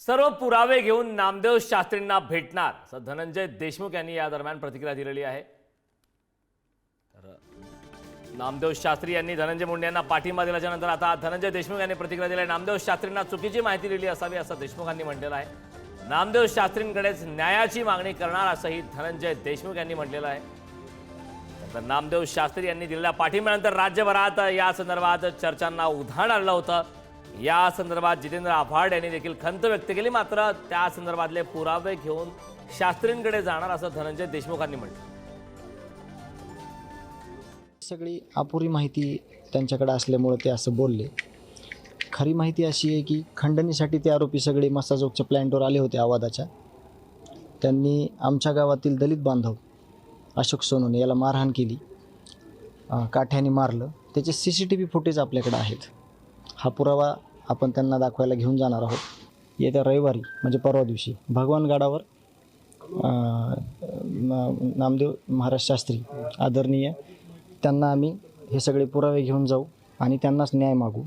सर्व पुरावे घेऊन नामदेव शास्त्रींना भेटणार असं धनंजय देशमुख यांनी या दरम्यान प्रतिक्रिया दिलेली आहे। तर नामदेव शास्त्री यांनी धनंजय मुंडे यांना पाठिंबा दिल्याच्या नंतर आता धनंजय देशमुख यांनी प्रतिक्रिया दिली आहे। नामदेव शास्त्रींना चुकीची माहिती दिली असावी असं देशमुखांनी म्हटलेलं आहे। नामदेव शास्त्रींकडेच न्यायाची मागणी करणार असंही धनंजय देशमुख यांनी म्हटलेलं आहे। तर नामदेव शास्त्री यांनी दिलेल्या पाठिंब्यानंतर राज्यभरात या संदर्भात चर्चांना उधाण आलं होतं। या संदर्भात जितेंद्र आव्हाड यांनी देखील खंत व्यक्त केली, मात्र त्या संदर्भातले पुरावे घेऊन शास्त्रींकडे जाणार असं धनंजय देशमुखांनी म्हटलं। सगळी अपुरी माहिती त्यांच्याकडे असल्यामुळे ते असं बोलले। खरी माहिती अशी आहे की खंडणीसाठी ते आरोपी सगळे मसाजोगच्या प्लॅन्टवर आले होते आवादाच्या। त्यांनी आमच्या गावातील दलित बांधव अशोक सोनवणे याला मारहाण केली, काठ्याने मारलं। त्याचे CCTV फुटेज आपल्याकडे आहेत। हा पुरावा आपण त्यांना दाखवायला घेऊन जाणार आहोत। येत्या रविवारी म्हणजे परवा दिवशी भगवानगडावर नामदेव महाराज शास्त्री आदरणीय त्यांना आम्ही हे सगळे पुरावे घेऊन जाऊ आणि त्यांनाच न्याय मागू।